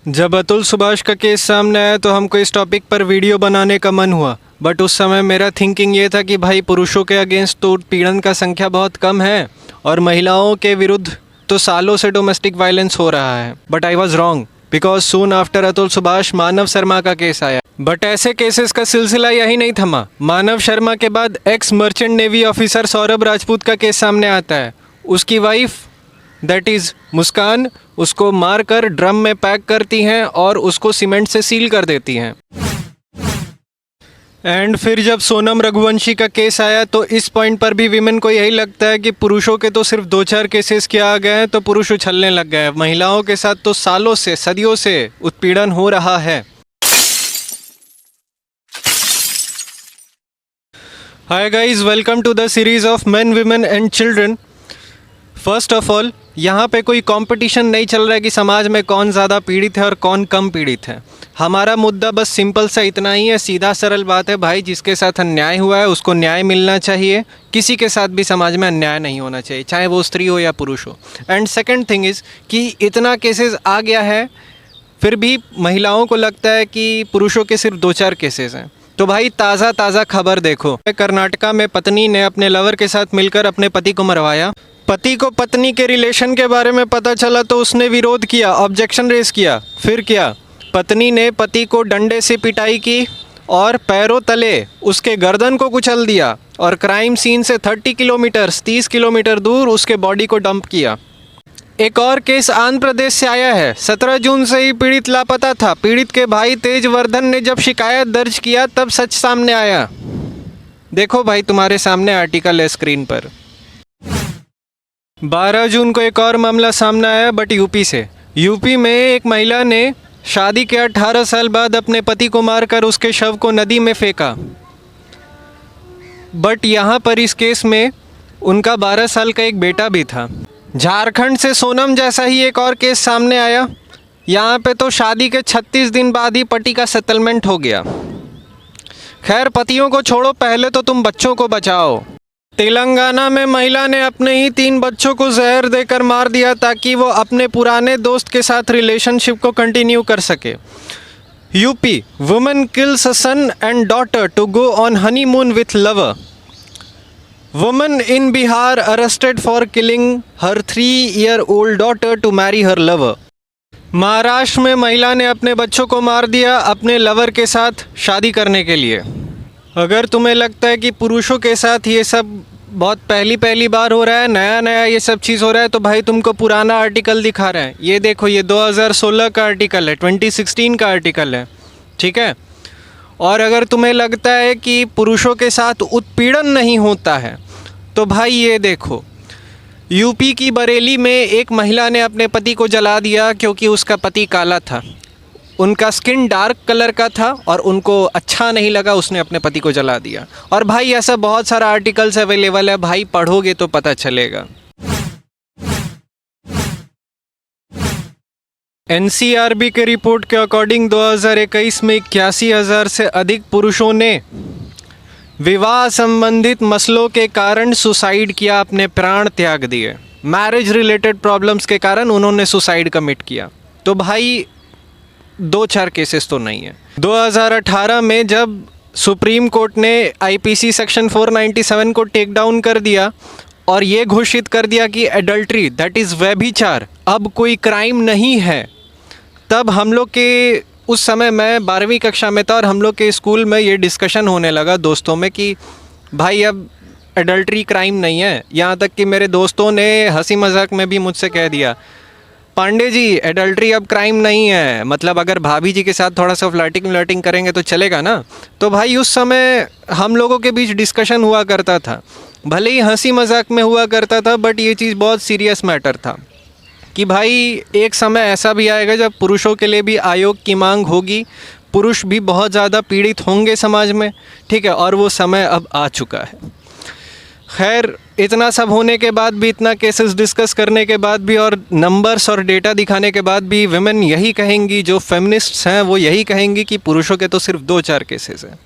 जब अतुल सुभाष का केस सामने आया तो हमको इस टॉपिक पर वीडियो बनाने का मन हुआ, बट उस समय मेरा थिंकिंग ये था कि भाई पुरुषों के अगेंस्ट तो उत्पीड़न का संख्या बहुत कम है और महिलाओं के विरुद्ध तो सालों से डोमेस्टिक वायलेंस हो रहा है। But I was wrong because soon after Atul Subhash Manav Sharma का केस आया। बट ऐसे केसेस का सिलसिला यही नहीं थमा। मानव शर्मा के बाद x merchant navy officer Saurabh Rajput का केस सामने आता है। उसकी वाइफ दैट इज़ मुस्कान उसको मारकर ड्रम में पैक करती हैं और उसको सीमेंट से सील कर देती हैं। एंड फिर जब सोनम रघुवंशी का केस आया तो इस पॉइंट पर भी विमेन को यही लगता है कि पुरुषों के तो सिर्फ 2-4 केसेस किया गए हैं तो पुरुष उछलने लग गए हैं। महिलाओं के साथ तो सालों से सदियों से उत्पीड़न हो रहा है। Hi guys, welcome to the series of men women and children. First of all, यहाँ पे कोई कंपटीशन नहीं चल रहा है कि समाज में कौन ज़्यादा पीड़ित है और कौन कम पीड़ित है। हमारा मुद्दा बस सिंपल सा इतना ही है, सीधा सरल बात है भाई, जिसके साथ अन्याय हुआ है उसको न्याय मिलना चाहिए। किसी के साथ भी समाज में अन्याय नहीं होना चाहिए, चाहे वो स्त्री हो या पुरुष हो। एंड सेकंड थिंग इज़ कि इतना केसेस आ गया है फिर भी महिलाओं को लगता है कि पुरुषों के सिर्फ 2-4 केसेस हैं। तो भाई ताज़ा खबर देखो, कर्नाटका में पत्नी ने अपने लवर के साथ मिलकर अपने पति को मरवाया। पति को पत्नी के रिलेशन के बारे में पता चला तो उसने विरोध किया, ऑब्जेक्शन रेज किया। फिर क्या, पत्नी ने पति को डंडे से पिटाई की और पैरों तले उसके गर्दन को कुचल दिया और क्राइम सीन से 30 किलोमीटर दूर उसके बॉडी को डंप किया। एक और केस आंध्र प्रदेश से आया है। 17 जून से ही पीड़ित लापता था। पीड़ित के भाई तेजवर्धन ने जब शिकायत दर्ज किया तब सच सामने आया। देखो भाई, तुम्हारे सामने आर्टिकल है स्क्रीन पर। 12 जून को एक और मामला सामने आया, बट यूपी से। यूपी में एक महिला ने शादी के 18 साल बाद अपने पति को मारकर उसके शव को नदी में फेंका। बट यहाँ पर इस केस में उनका 12 साल का एक बेटा भी था। झारखंड से सोनम जैसा ही एक और केस सामने आया। यहाँ पे तो शादी के 36 दिन बाद ही पति का सेटलमेंट हो गया। खैर, पतियों को छोड़ो, पहले तो तुम बच्चों को बचाओ। तेलंगाना में महिला ने अपने ही 3 बच्चों को जहर देकर मार दिया ताकि वो अपने पुराने दोस्त के साथ रिलेशनशिप को कंटिन्यू कर सके। UP, woman kills a son and daughter to go on honeymoon with lover. Woman in Bihar arrested for killing her 3-year-old daughter to marry her lover. Maharashtra में महिला ने अपने बच्चों को मार दिया अपने लवर के साथ शादी करने के लिए। अगर तुम्हें लगता है कि पुरुषों के साथ ये सब बहुत पहली बार हो रहा है, नया ये सब चीज़ हो रहा है, तो भाई तुमको पुराना आर्टिकल दिखा रहे हैं। ये देखो, ये 2016 का आर्टिकल है, 2016 का आर्टिकल है, ठीक है। और अगर तुम्हें लगता है कि पुरुषों के साथ उत्पीड़न नहीं होता है तो भाई ये देखो, यूपी की बरेली में एक महिला ने अपने पति को जला दिया क्योंकि उसका पति काला था। उनका स्किन डार्क कलर का था और उनको अच्छा नहीं लगा, उसने अपने पति को जला दिया। और भाई ऐसा बहुत सारा आर्टिकल्स अवेलेबल है, भाई पढ़ोगे तो पता चलेगा। एनसीआरबी के रिपोर्ट के अकॉर्डिंग 2021 में 81,000 से अधिक पुरुषों ने विवाह संबंधित मसलों के कारण सुसाइड किया, अपने प्राण त्याग दिए। मैरिज रिलेटेड प्रॉब्लम्स के कारण उन्होंने सुसाइड कमिट किया। तो भाई 2-4 केसेस तो नहीं है। 2018 में जब सुप्रीम कोर्ट ने आईपीसी सेक्शन 497 को टेक डाउन कर दिया और ये घोषित कर दिया कि एडल्ट्री दैट इज़ व्यभिचार अब कोई क्राइम नहीं है, तब हम लोग के उस समय मैं 12वीं कक्षा में था और हम लोग के स्कूल में ये डिस्कशन होने लगा दोस्तों में कि भाई अब एडल्ट्री क्राइम नहीं है। यहाँ तक कि मेरे दोस्तों ने हंसी मजाक में भी मुझसे कह दिया, पांडे जी एडल्ट्री अब क्राइम नहीं है, मतलब अगर भाभी जी के साथ थोड़ा सा फ्लर्टिंग करेंगे तो चलेगा ना। तो भाई उस समय हम लोगों के बीच डिस्कशन हुआ करता था, भले ही हंसी मजाक में हुआ करता था, बट ये चीज़ बहुत सीरियस मैटर था कि भाई एक समय ऐसा भी आएगा जब पुरुषों के लिए भी आयोग की मांग होगी, पुरुष भी बहुत ज़्यादा पीड़ित होंगे समाज में, ठीक है। और वो समय अब आ चुका है। खैर, इतना सब होने के बाद भी, इतना केसेस डिस्कस करने के बाद भी और नंबर्स और डेटा दिखाने के बाद भी विमेन यही कहेंगी, जो फेमिनिस्ट्स हैं वो यही कहेंगी कि पुरुषों के तो सिर्फ 2-4 केसेस हैं।